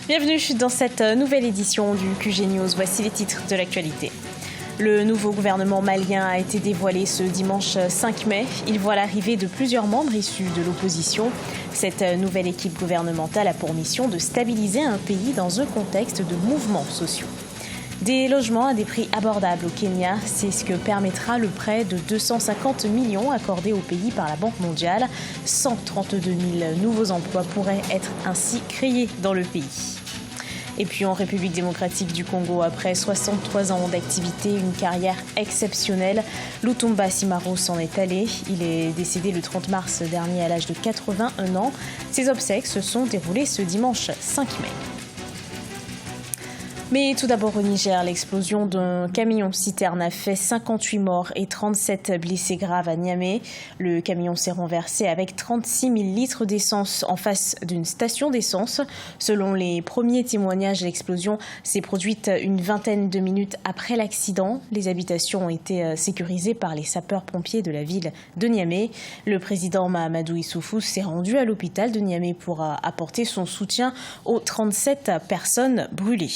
Bienvenue dans cette nouvelle édition du QG News. Voici les titres de l'actualité. Le nouveau gouvernement malien a été dévoilé ce dimanche 5 mai. Il voit l'arrivée de plusieurs membres issus de l'opposition. Cette nouvelle équipe gouvernementale a pour mission de stabiliser un pays dans un contexte de mouvements sociaux. Des logements à des prix abordables au Kenya, c'est ce que permettra le prêt de 250 millions accordé au pays par la Banque mondiale. 132 000 nouveaux emplois pourraient être ainsi créés dans le pays. Et puis en République démocratique du Congo, après 63 ans d'activité, une carrière exceptionnelle, Lutumba Simaro s'en est allé. Il est décédé le 30 mars dernier à l'âge de 81 ans. Ses obsèques se sont déroulées ce dimanche 5 mai. Mais tout d'abord au Niger, l'explosion d'un camion-citerne a fait 58 morts et 37 blessés graves à Niamey. Le camion s'est renversé avec 36 000 litres d'essence en face d'une station d'essence. Selon les premiers témoignages, l'explosion s'est produite une vingtaine de minutes après l'accident. Les habitations ont été sécurisées par les sapeurs-pompiers de la ville de Niamey. Le président Mahamadou Issoufou s'est rendu à l'hôpital de Niamey pour apporter son soutien aux 37 personnes brûlées.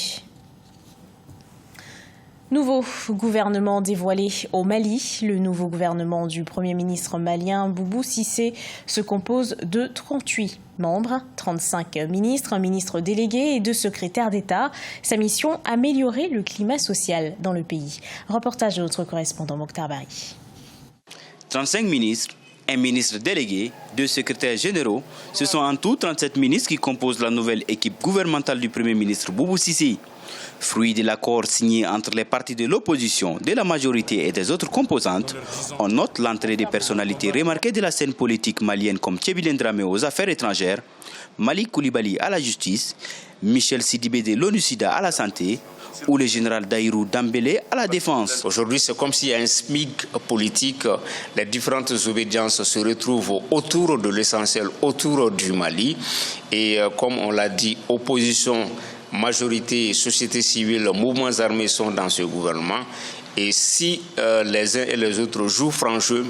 Nouveau gouvernement dévoilé au Mali. Le nouveau gouvernement du Premier ministre malien Boubou Cissé se compose de 38 membres, 35 ministres, un ministre délégué et 2 secrétaires d'État. Sa mission, améliorer le climat social dans le pays. Reportage de notre correspondant Mokhtar Bari. 35 ministres, un ministre délégué, 2 secrétaires généraux. Ce sont en tout 37 ministres qui composent la nouvelle équipe gouvernementale du Premier ministre Boubou Cissé. Fruit de l'accord signé entre les partis de l'opposition, de la majorité et des autres composantes, on note l'entrée des personnalités remarquées de la scène politique malienne comme Tchébilène Dramé aux affaires étrangères, Malik Koulibaly à la justice, Michel Sidibé de l'ONU-SIDA à la santé ou le général Daïrou Dambélé à la défense. Aujourd'hui, c'est comme s'il y a un SMIC politique. Les différentes obédiences se retrouvent autour de l'essentiel, autour du Mali. Et comme on l'a dit, opposition, majorité, société civile, mouvements armés sont dans ce gouvernement. Et si les uns et les autres jouent franc jeu,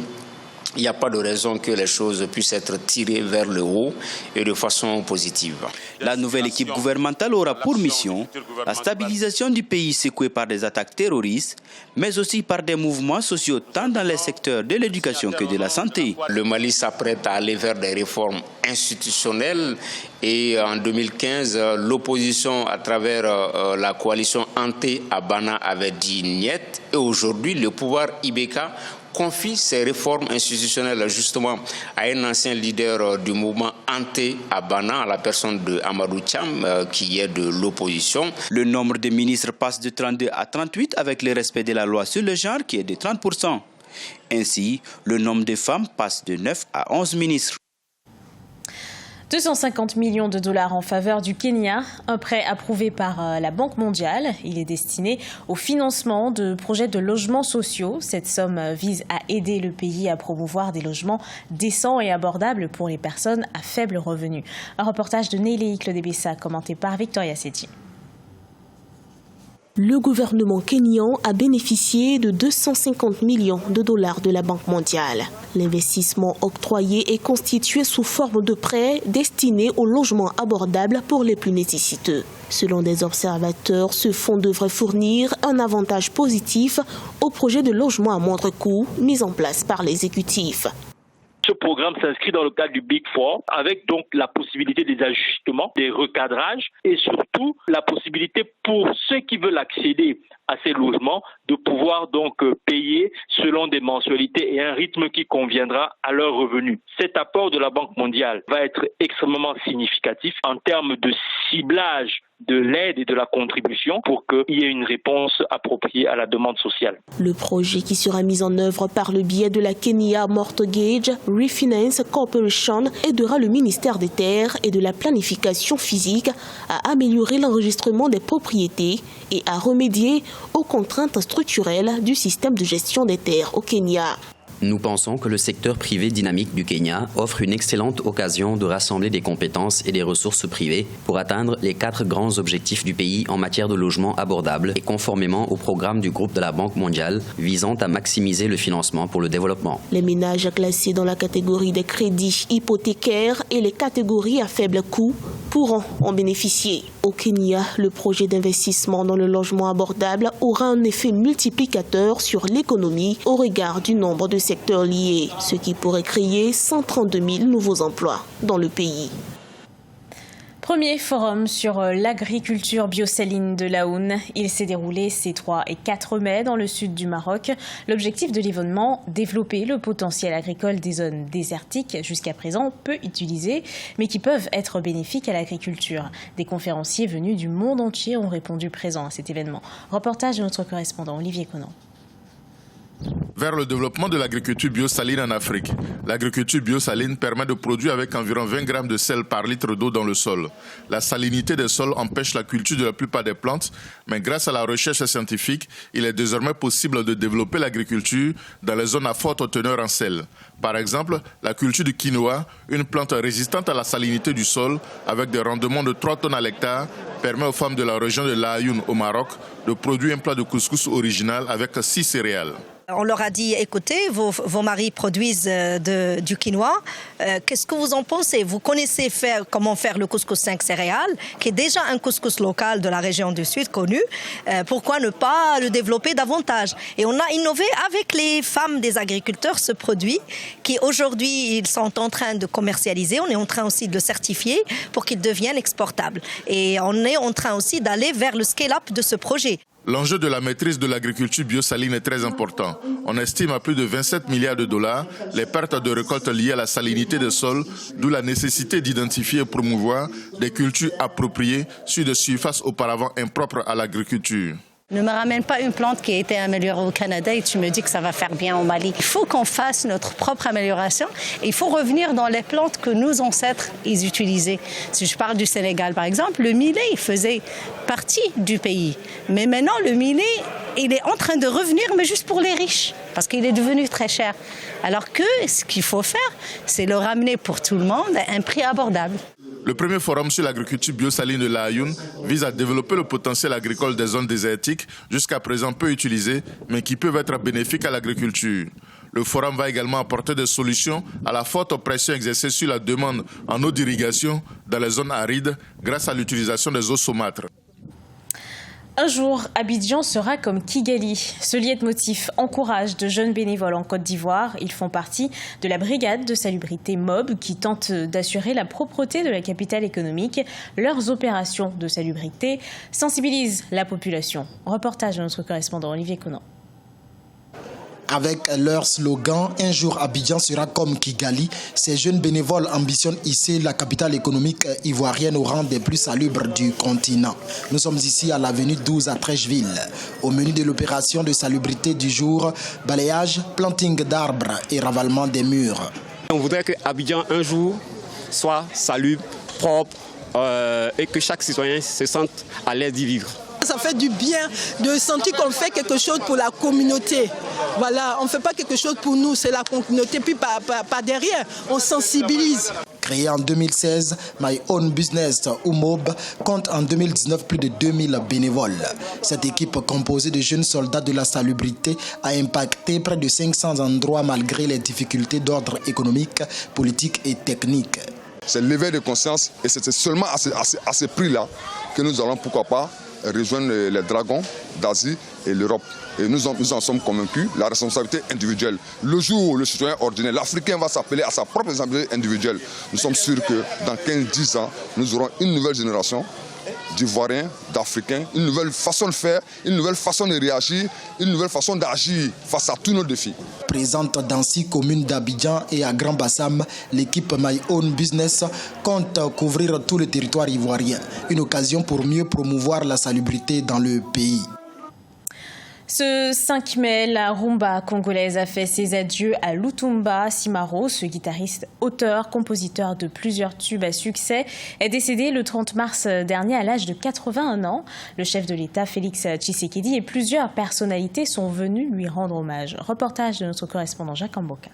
il n'y a pas de raison que les choses puissent être tirées vers le haut et de façon positive. La nouvelle équipe gouvernementale aura pour mission la stabilisation du pays secoué par des attaques terroristes, mais aussi par des mouvements sociaux tant dans les secteurs de l'éducation que de la santé. Le Mali s'apprête à aller vers des réformes institutionnelles et en 2015, l'opposition à travers la coalition Ante à Bana avait dit niet et aujourd'hui le pouvoir Ibeka confie ces réformes institutionnelles justement à un ancien leader du mouvement Ante à Bana, à la personne de Amadou Thiam, qui est de l'opposition. Le nombre de ministres passe de 32 à 38 avec le respect de la loi sur le genre qui est de 30%. Ainsi, le nombre de femmes passe de 9 à 11 ministres. 250 millions de dollars en faveur du Kenya, un prêt approuvé par la Banque mondiale. Il est destiné au financement de projets de logements sociaux. Cette somme vise à aider le pays à promouvoir des logements décents et abordables pour les personnes à faible revenu. Un reportage de Neilei Clodebessa commenté par Victoria Seti. Le gouvernement kényan a bénéficié de 250 millions de dollars de la Banque mondiale. L'investissement octroyé est constitué sous forme de prêts destinés au logement abordable pour les plus nécessiteux. Selon des observateurs, ce fonds devrait fournir un avantage positif au projet de logement à moindre coût mis en place par l'exécutif. Ce programme s'inscrit dans le cadre du Big Four avec donc la possibilité des ajustements, des recadrages et surtout la possibilité pour ceux qui veulent accéder à ces logements de pouvoir donc payer selon des mensualités et un rythme qui conviendra à leurs revenus. Cet apport de la Banque mondiale va être extrêmement significatif en termes de ciblage de l'aide et de la contribution pour qu'il y ait une réponse appropriée à la demande sociale. Le projet qui sera mis en œuvre par le biais de la Kenya Mortgage Refinance Corporation aidera le ministère des Terres et de la Planification physique à améliorer l'enregistrement des propriétés et à remédier aux contraintes structurelles du système de gestion des terres au Kenya. Nous pensons que le secteur privé dynamique du Kenya offre une excellente occasion de rassembler des compétences et des ressources privées pour atteindre les 4 grands objectifs du pays en matière de logement abordable et conformément au programme du groupe de la Banque mondiale visant à maximiser le financement pour le développement. Les ménages classés dans la catégorie des crédits hypothécaires et les catégories à faible coût pourront en bénéficier. Au Kenya, le projet d'investissement dans le logement abordable aura un effet multiplicateur sur l'économie au regard du nombre de secteurs liés, ce qui pourrait créer 132 000 nouveaux emplois dans le pays. Premier forum sur l'agriculture biosaline de l'Aoun. Il s'est déroulé ces 3 et 4 mai dans le sud du Maroc. L'objectif de l'événement, développer le potentiel agricole des zones désertiques, jusqu'à présent peu utilisées, mais qui peuvent être bénéfiques à l'agriculture. Des conférenciers venus du monde entier ont répondu présents à cet événement. Reportage de notre correspondant Olivier Conan. Vers le développement de l'agriculture biosaline en Afrique. L'agriculture biosaline permet de produire avec environ 20 grammes de sel par litre d'eau dans le sol. La salinité des sols empêche la culture de la plupart des plantes, mais grâce à la recherche scientifique, il est désormais possible de développer l'agriculture dans les zones à forte teneur en sel. Par exemple, la culture du quinoa, une plante résistante à la salinité du sol, avec des rendements de 3 tonnes à l'hectare, permet aux femmes de la région de l'Aïoun au Maroc de produire un plat de couscous original avec 6 céréales. On leur a dit, écoutez, vos maris produisent du quinoa. Qu'est-ce que vous en pensez? Vous connaissez comment faire le couscous 5 céréales, qui est déjà un couscous local de la région du Sud connu. Pourquoi ne pas le développer davantage? Et on a innové avec les femmes des agriculteurs ce produit qui aujourd'hui ils sont en train de commercialiser. On est en train aussi de le certifier pour qu'il devienne exportable. Et on est en train aussi d'aller vers le scale-up de ce projet. L'enjeu de la maîtrise de l'agriculture biosaline est très important. On estime à plus de 27 milliards de dollars les pertes de récolte liées à la salinité des sols, d'où la nécessité d'identifier et promouvoir des cultures appropriées sur des surfaces auparavant impropres à l'agriculture. Ne me ramène pas une plante qui a été améliorée au Canada et tu me dis que ça va faire bien au Mali. Il faut qu'on fasse notre propre amélioration et il faut revenir dans les plantes que nos ancêtres ils utilisaient. Si je parle du Sénégal par exemple, le millet il faisait partie du pays. Mais maintenant le millet il est en train de revenir mais juste pour les riches parce qu'il est devenu très cher. Alors que ce qu'il faut faire c'est le ramener pour tout le monde à un prix abordable. Le premier forum sur l'agriculture biosaline de l'Aïoun vise à développer le potentiel agricole des zones désertiques, jusqu'à présent peu utilisées, mais qui peuvent être bénéfiques à l'agriculture. Le forum va également apporter des solutions à la forte pression exercée sur la demande en eau d'irrigation dans les zones arides grâce à l'utilisation des eaux saumâtres. Un jour, Abidjan sera comme Kigali. Ce leitmotiv encourage de jeunes bénévoles en Côte d'Ivoire. Ils font partie de la brigade de salubrité MOB qui tente d'assurer la propreté de la capitale économique. Leurs opérations de salubrité sensibilisent la population. Reportage de notre correspondant Olivier Conan. Avec leur slogan « Un jour Abidjan sera comme Kigali », ces jeunes bénévoles ambitionnent hisser la capitale économique ivoirienne au rang des plus salubres du continent. Nous sommes ici à l'avenue 12 à Trècheville. Au menu de l'opération de salubrité du jour, balayage, planting d'arbres et ravalement des murs. On voudrait que Abidjan un jour soit salubre, propre et que chaque citoyen se sente à l'aise d'y vivre. Ça fait du bien de sentir qu'on fait quelque chose pour la communauté. Voilà, on ne fait pas quelque chose pour nous, c'est la communauté. Puis par derrière, on sensibilise. Créé en 2016, My Own Business ou MOB compte en 2019 plus de 2000 bénévoles. Cette équipe composée de jeunes soldats de la salubrité a impacté près de 500 endroits malgré les difficultés d'ordre économique, politique et technique. C'est l'éveil de conscience et c'est seulement à ce prix-là que nous allons, pourquoi pas, rejoindre les dragons d'Asie et l'Europe. Et nous en sommes convaincus, la responsabilité individuelle. Le jour où le citoyen ordinaire, l'Africain va s'appeler à sa propre responsabilité individuelle, nous sommes sûrs que dans 15-10 ans, nous aurons une nouvelle génération d'Ivoiriens, d'Africains, une nouvelle façon de faire, une nouvelle façon de réagir, une nouvelle façon d'agir face à tous nos défis. Présente dans 6 communes d'Abidjan et à Grand Bassam, l'équipe My Own Business compte couvrir tout le territoire ivoirien. Une occasion pour mieux promouvoir la salubrité dans le pays. Ce 5 mai, la rumba congolaise a fait ses adieux à Lutumba Simaro. Ce guitariste, auteur, compositeur de plusieurs tubes à succès, est décédé le 30 mars dernier à l'âge de 81 ans. Le chef de l'État, Félix Tshisekedi, et plusieurs personnalités sont venus lui rendre hommage. Reportage de notre correspondant Jacques Amboka.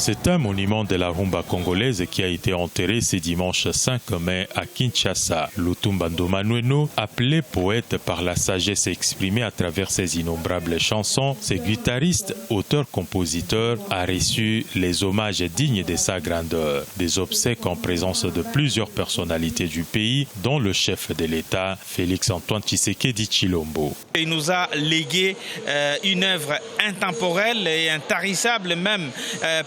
C'est un monument de la rumba congolaise qui a été enterré ce dimanche 5 mai à Kinshasa. Lutumba Ndomanueno, appelé poète par la sagesse exprimée à travers ses innombrables chansons, ce guitariste, auteur-compositeur a reçu les hommages dignes de sa grandeur. Des obsèques en présence de plusieurs personnalités du pays, dont le chef de l'État, Félix-Antoine Tshisekedi Tshilombo. Il nous a légué une œuvre intemporelle et intarissable, même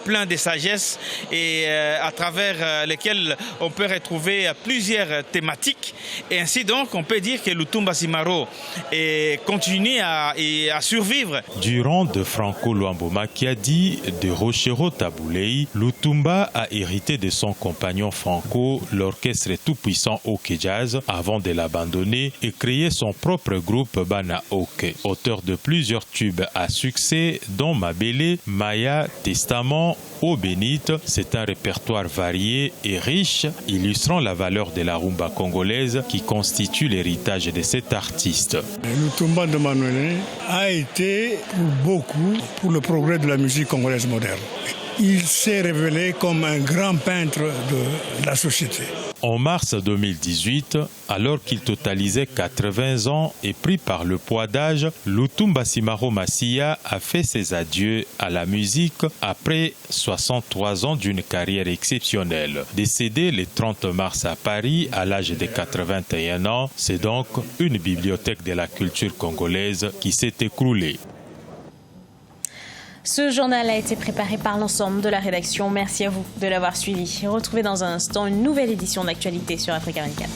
plein de sagesse, et à travers lesquelles on peut retrouver plusieurs thématiques. Et ainsi donc, on peut dire que Lutumba Simaro continue à survivre. Durant de Franco Luambo Makiadi, de Rochero Taboulei, Lutumba a hérité de son compagnon Franco l'orchestre tout-puissant Oke Jazz avant de l'abandonner et créer son propre groupe Bana Oke. Auteur de plusieurs tubes à succès, dont Mabele, Maya, Testament, Eau bénite, c'est un répertoire varié et riche, illustrant la valeur de la rumba congolaise qui constitue l'héritage de cet artiste. Lutumba Ndomanueno a été pour beaucoup pour le progrès de la musique congolaise moderne. Il s'est révélé comme un grand peintre de la société. En mars 2018, alors qu'il totalisait 80 ans et pris par le poids d'âge, Lutumba Simaro Massia a fait ses adieux à la musique après 63 ans d'une carrière exceptionnelle. Décédé le 30 mars à Paris à l'âge de 81 ans, c'est donc une bibliothèque de la culture congolaise qui s'est écroulée. Ce journal a été préparé par l'ensemble de la rédaction. Merci à vous de l'avoir suivi. Retrouvez dans un instant une nouvelle édition d'actualité sur Africa 24.